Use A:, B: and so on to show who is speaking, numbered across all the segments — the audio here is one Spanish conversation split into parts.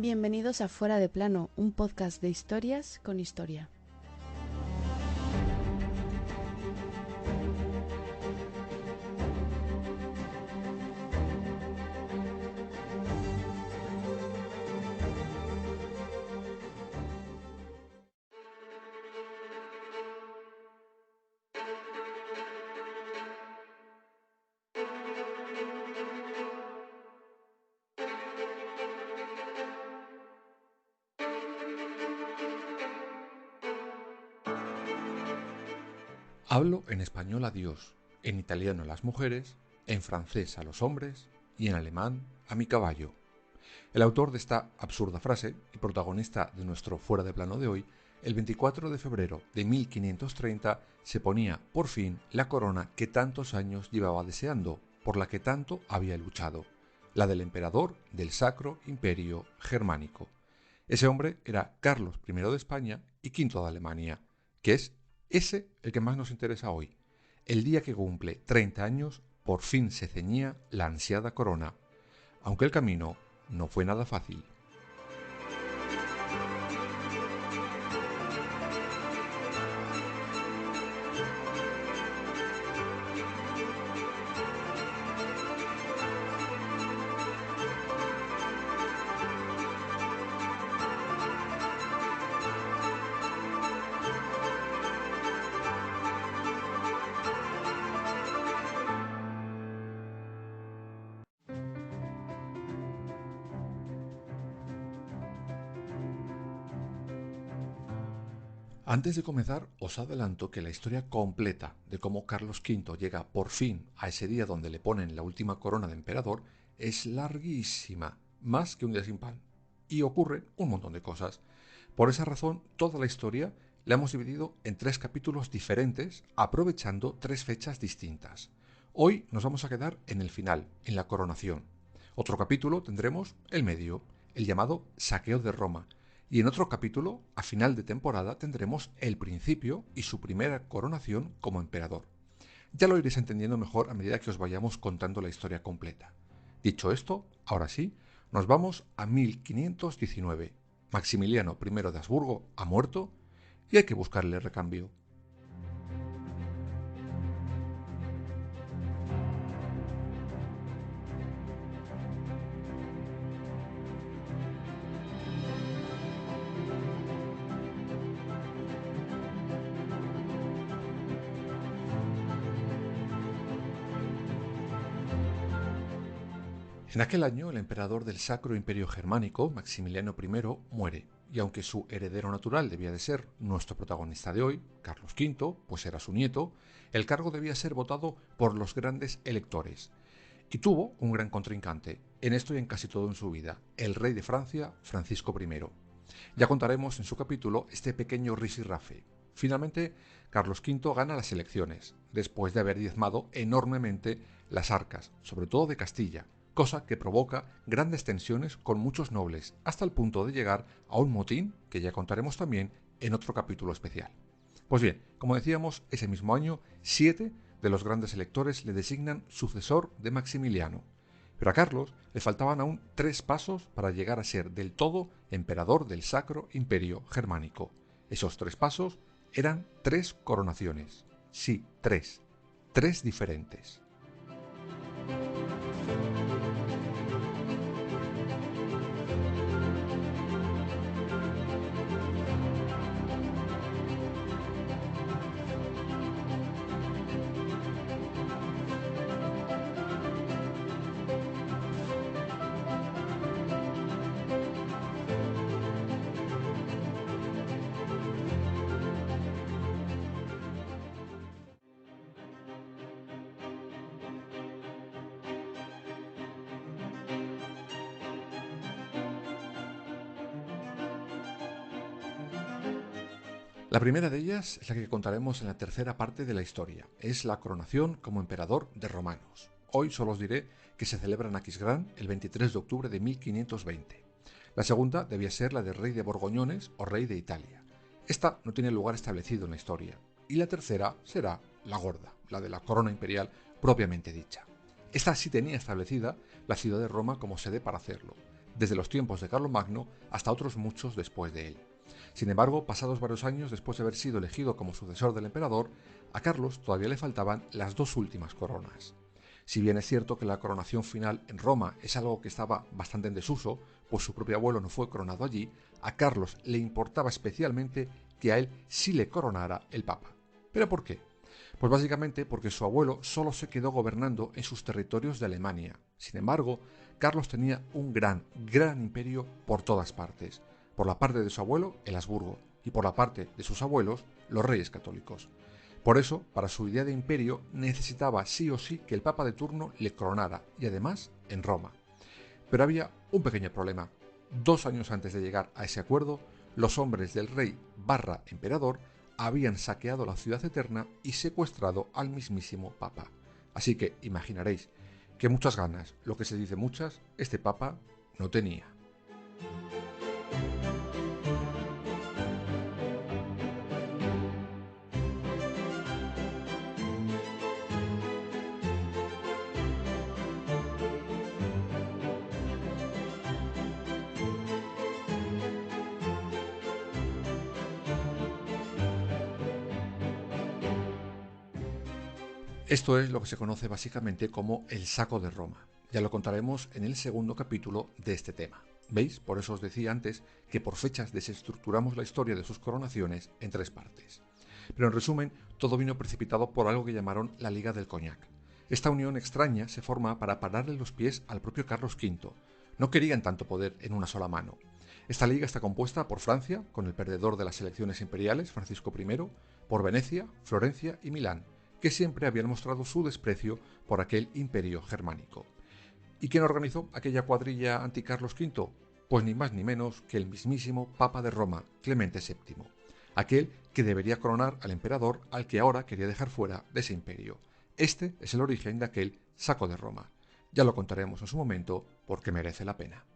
A: Bienvenidos a Fuera de Plano, un podcast de historias con historia.
B: Hablo en español a Dios, en italiano a las mujeres, en francés a los hombres y en alemán a mi caballo. El autor de esta absurda frase y protagonista de nuestro Fuera de Plano de hoy, el 24 de febrero de 1530 se ponía por fin la corona que tantos años llevaba deseando, por la que tanto había luchado, la del emperador del Sacro Imperio Germánico. Ese hombre era Carlos I de España y V de Alemania, que es ese el que más nos interesa hoy. El día que cumple 30 años, por fin se ceñía la ansiada corona, aunque el camino no fue nada fácil. Antes de comenzar, os adelanto que la historia completa de cómo Carlos V llega por fin a ese día donde le ponen la última corona de emperador es larguísima, más que un día sin pan. Y ocurre un montón de cosas. Por esa razón, toda la historia la hemos dividido en 3 capítulos diferentes, aprovechando 3 fechas distintas. Hoy nos vamos a quedar en el final, en la coronación. Otro capítulo tendremos el medio, el llamado saqueo de Roma, y en otro capítulo, a final de temporada, tendremos el principio y su primera coronación como emperador. Ya lo iréis entendiendo mejor a medida que os vayamos contando la historia completa. Dicho esto, ahora sí, nos vamos a 1519. Maximiliano I de Habsburgo ha muerto y hay que buscarle recambio. En aquel año, el emperador del Sacro Imperio Germánico, Maximiliano I, muere, y aunque su heredero natural debía de ser nuestro protagonista de hoy, Carlos V, pues era su nieto, el cargo debía ser votado por los grandes electores. Y tuvo un gran contrincante, en esto y en casi todo en su vida, el rey de Francia, Francisco I. Ya contaremos en su capítulo este pequeño rifirrafe. Finalmente, Carlos V gana las elecciones, después de haber diezmado enormemente las arcas, sobre todo de Castilla, cosa que provoca grandes tensiones con muchos nobles, hasta el punto de llegar a un motín que ya contaremos también en otro capítulo especial. Pues bien, como decíamos, ese mismo año, 7 de los grandes electores le designan sucesor de Maximiliano. Pero a Carlos le faltaban aún 3 pasos para llegar a ser del todo emperador del Sacro Imperio Germánico. Esos 3 pasos eran 3 coronaciones. Sí, 3. 3 diferentes. La primera de ellas es la que contaremos en la tercera parte de la historia. Es la coronación como emperador de romanos. Hoy solo os diré que se celebra en Aquisgrán el 23 de octubre de 1520. La segunda debía ser la de rey de Borgoñones o rey de Italia. Esta no tiene lugar establecido en la historia. Y la tercera será la gorda, la de la corona imperial propiamente dicha. Esta sí tenía establecida la ciudad de Roma como sede para hacerlo. desde los tiempos de Carlomagno hasta otros muchos después de él. Sin embargo, pasados varios años después de haber sido elegido como sucesor del emperador, a Carlos todavía le faltaban las dos últimas coronas. Si bien es cierto que la coronación final en Roma es algo que estaba bastante en desuso, pues su propio abuelo no fue coronado allí, a Carlos le importaba especialmente que a él sí le coronara el Papa. ¿Pero por qué? Pues básicamente porque su abuelo solo se quedó gobernando en sus territorios de Alemania. Sin embargo, Carlos tenía un gran imperio por todas partes. Por la parte de su abuelo, el Habsburgo, y por la parte de sus abuelos, los reyes católicos. Por eso, para su idea de imperio, necesitaba sí o sí que el Papa de turno le coronara, y además en Roma. Pero había un pequeño problema. 2 años antes de llegar a ese acuerdo, los hombres del rey / emperador habían saqueado la ciudad eterna y secuestrado al mismísimo Papa. Así que imaginaréis que muchas ganas, lo que se dice muchas, este Papa no tenía. Esto es lo que se conoce básicamente como el saco de Roma. Ya lo contaremos en el segundo capítulo de este tema. ¿Veis? Por eso os decía antes que por fechas desestructuramos la historia de sus coronaciones en 3 partes. Pero en resumen, todo vino precipitado por algo que llamaron la Liga del Cognac. Esta unión extraña se forma para pararle los pies al propio Carlos V. No querían tanto poder en una sola mano. Esta liga está compuesta por Francia, con el perdedor de las elecciones imperiales, Francisco I, por Venecia, Florencia y Milán, que siempre habían mostrado su desprecio por aquel imperio germánico. ¿Y quién organizó aquella cuadrilla anti-Carlos V? Pues ni más ni menos que el mismísimo Papa de Roma, Clemente VII, aquel que debería coronar al emperador al que ahora quería dejar fuera de ese imperio. Este es el origen de aquel saco de Roma. Ya lo contaremos en su momento porque merece la pena.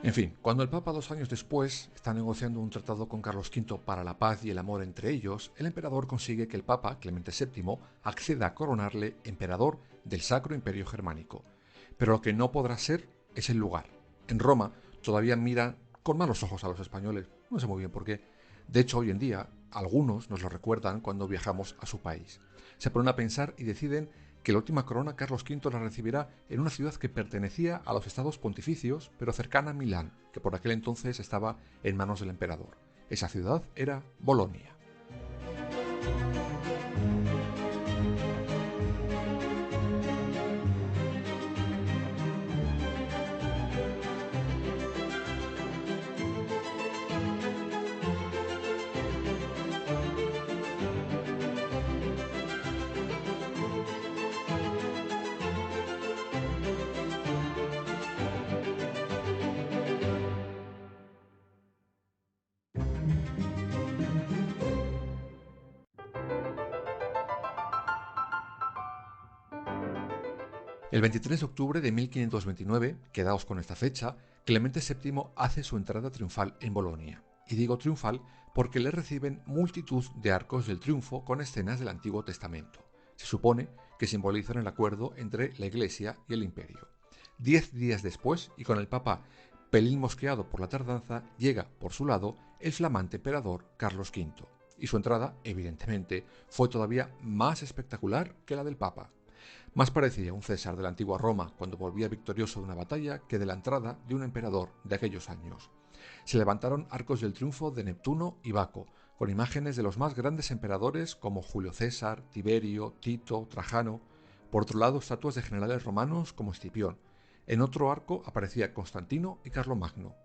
B: En fin, cuando el Papa 2 años después está negociando un tratado con Carlos V para la paz y el amor entre ellos, el emperador consigue que el Papa, Clemente VII, acceda a coronarle emperador del Sacro Imperio Germánico. Pero lo que no podrá ser es el lugar. En Roma todavía miran con malos ojos a los españoles, no sé muy bien por qué. De hecho, hoy en día, algunos nos lo recuerdan cuando viajamos a su país. Se ponen a pensar y deciden que la última corona Carlos V la recibirá en una ciudad que pertenecía a los estados pontificios, pero cercana a Milán, que por aquel entonces estaba en manos del emperador. Esa ciudad era Bolonia. El 23 de octubre de 1529, quedaos con esta fecha, Clemente VII hace su entrada triunfal en Bolonia. Y digo triunfal porque le reciben multitud de arcos del triunfo con escenas del Antiguo Testamento. Se supone que simbolizan el acuerdo entre la Iglesia y el Imperio. 10 días después, y con el Papa pelín mosqueado por la tardanza, llega, por su lado, el flamante emperador Carlos V. Y su entrada, evidentemente, fue todavía más espectacular que la del Papa. Más parecía un César de la antigua Roma cuando volvía victorioso de una batalla que de la entrada de un emperador de aquellos años. Se levantaron arcos del triunfo de Neptuno y Baco, con imágenes de los más grandes emperadores como Julio César, Tiberio, Tito, Trajano. Por otro lado, estatuas de generales romanos como Escipión. En otro arco aparecía Constantino y Carlomagno.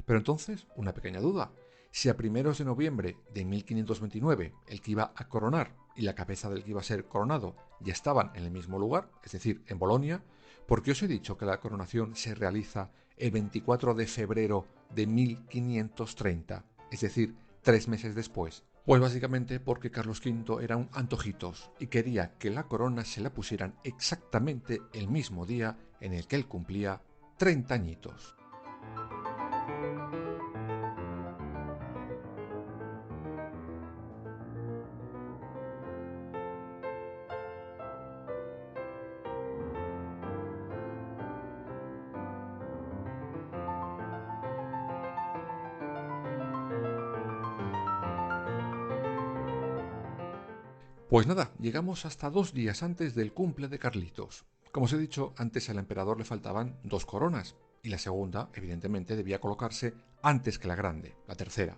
B: Pero entonces, una pequeña duda. Si a primeros de noviembre de 1529 el que iba a coronar y la cabeza del que iba a ser coronado ya estaban en el mismo lugar, es decir, en Bolonia, ¿por qué os he dicho que la coronación se realiza el 24 de febrero de 1530, es decir, 3 meses después? Pues básicamente porque Carlos V era un antojitos y quería que la corona se la pusieran exactamente el mismo día en el que él cumplía 30 añitos. Pues nada, llegamos hasta 2 días antes del cumple de Carlitos. Como os he dicho, antes al emperador le faltaban 2 coronas, y la segunda, evidentemente, debía colocarse antes que la grande, la tercera.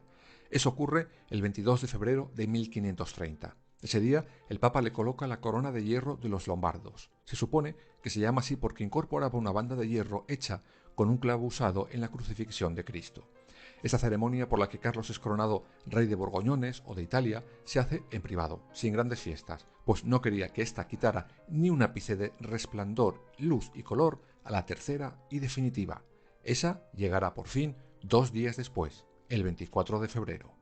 B: Eso ocurre el 22 de febrero de 1530. Ese día, el Papa le coloca la corona de hierro de los lombardos. Se supone que se llama así porque incorporaba una banda de hierro hecha con un clavo usado en la crucifixión de Cristo. Esta ceremonia por la que Carlos es coronado rey de Borgoñones o de Italia se hace en privado, sin grandes fiestas, pues no quería que ésta quitara ni un ápice de resplandor, luz y color a la tercera y definitiva. Esa llegará por fin 2 días después, el 24 de febrero.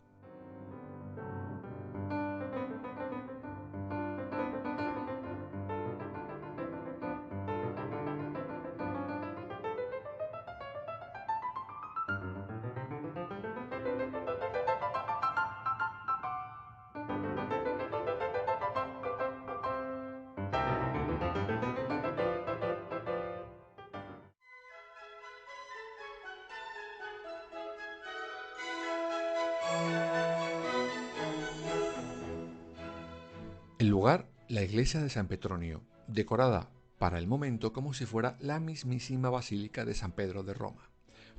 B: El lugar, la iglesia de San Petronio, decorada para el momento como si fuera la mismísima Basílica de San Pedro de Roma.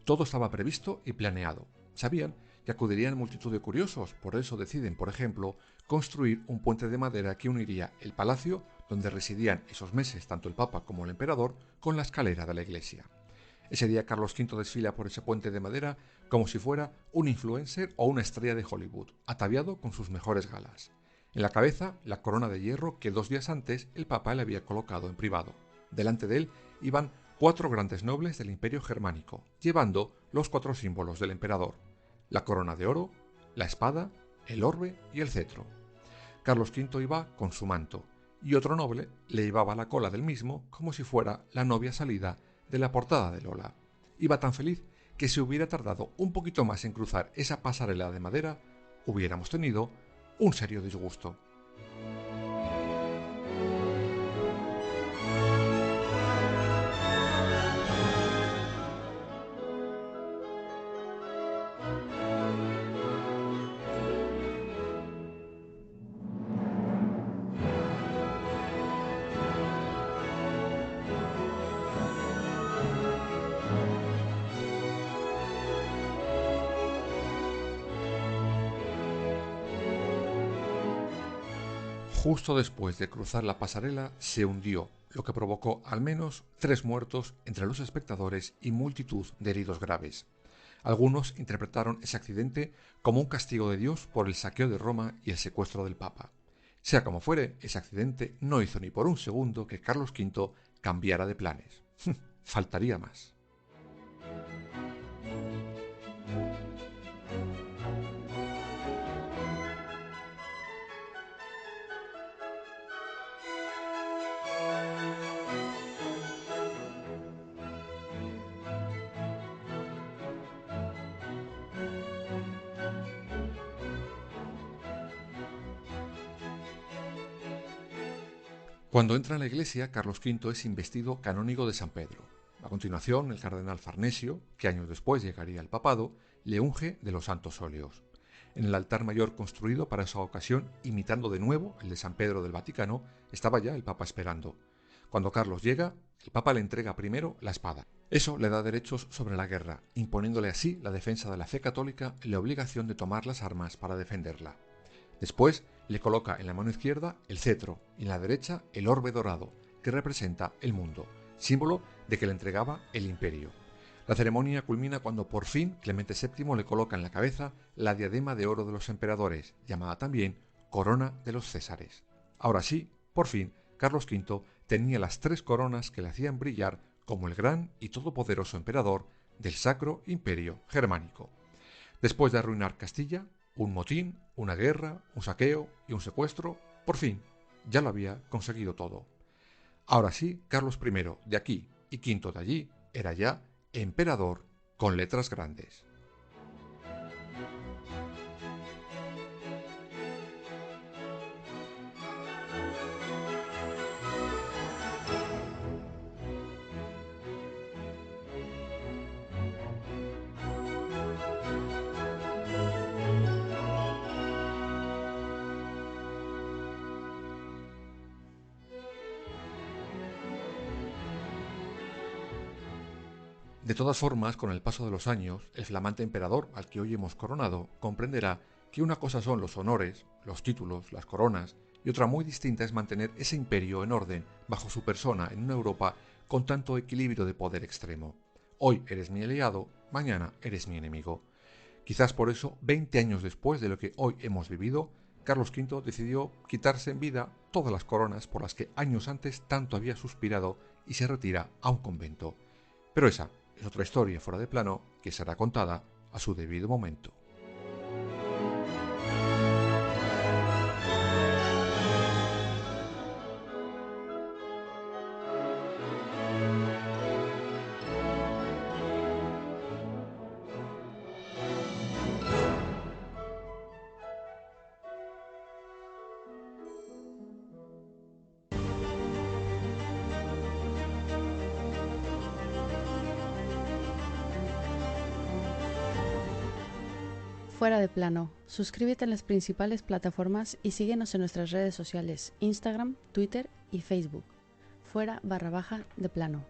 B: Todo estaba previsto y planeado. Sabían que acudirían multitud de curiosos, por eso deciden, por ejemplo, construir un puente de madera que uniría el palacio, donde residían esos meses tanto el Papa como el Emperador, con la escalera de la iglesia. Ese día Carlos V desfila por ese puente de madera como si fuera un influencer o una estrella de Hollywood, ataviado con sus mejores galas. En la cabeza, la corona de hierro que 2 días antes el Papa le había colocado en privado. Delante de él iban 4 grandes nobles del Imperio Germánico, llevando los 4 símbolos del emperador: la corona de oro, la espada, el orbe y el cetro. Carlos V iba con su manto, y otro noble le llevaba la cola del mismo como si fuera la novia salida de la portada de Lola. Iba tan feliz que si hubiera tardado un poquito más en cruzar esa pasarela de madera, hubiéramos tenido un serio disgusto. Justo después de cruzar la pasarela se hundió, lo que provocó al menos 3 muertos entre los espectadores y multitud de heridos graves. Algunos interpretaron ese accidente como un castigo de Dios por el saqueo de Roma y el secuestro del Papa. Sea como fuere, ese accidente no hizo ni por un segundo que Carlos V cambiara de planes. Faltaría más. Cuando entra en la iglesia, Carlos V es investido canónigo de San Pedro. A continuación, el cardenal Farnesio, que años después llegaría al papado, le unge de los santos óleos. En el altar mayor construido para esa ocasión, imitando de nuevo el de San Pedro del Vaticano, estaba ya el Papa esperando. Cuando Carlos llega, el Papa le entrega primero la espada. Eso le da derechos sobre la guerra, imponiéndole así la defensa de la fe católica y la obligación de tomar las armas para defenderla. Después le coloca en la mano izquierda el cetro y en la derecha el orbe dorado, que representa el mundo, símbolo de que le entregaba el imperio. La ceremonia culmina cuando por fin Clemente VII le coloca en la cabeza la diadema de oro de los emperadores, llamada también corona de los Césares. Ahora sí, por fin, Carlos V tenía las 3 coronas que le hacían brillar como el gran y todopoderoso emperador del Sacro Imperio Germánico. Después de arruinar Castilla, Un motín, una guerra, un saqueo y un secuestro. Por fin, ya lo había conseguido todo. Ahora sí, Carlos I de aquí y V de allí era ya emperador con letras grandes. De todas formas, con el paso de los años, el flamante emperador al que hoy hemos coronado comprenderá que una cosa son los honores, los títulos, las coronas, y otra muy distinta es mantener ese imperio en orden bajo su persona en una Europa con tanto equilibrio de poder extremo. Hoy eres mi aliado, mañana eres mi enemigo. Quizás por eso, 20 años después de lo que hoy hemos vivido, Carlos V decidió quitarse en vida todas las coronas por las que años antes tanto había suspirado y se retira a un convento. Pero esa es otra historia fuera de plano que será contada a su debido momento.
A: Fuera de plano. Suscríbete en las principales plataformas y síguenos en nuestras redes sociales, Instagram, Twitter y Facebook. Fuera _de plano.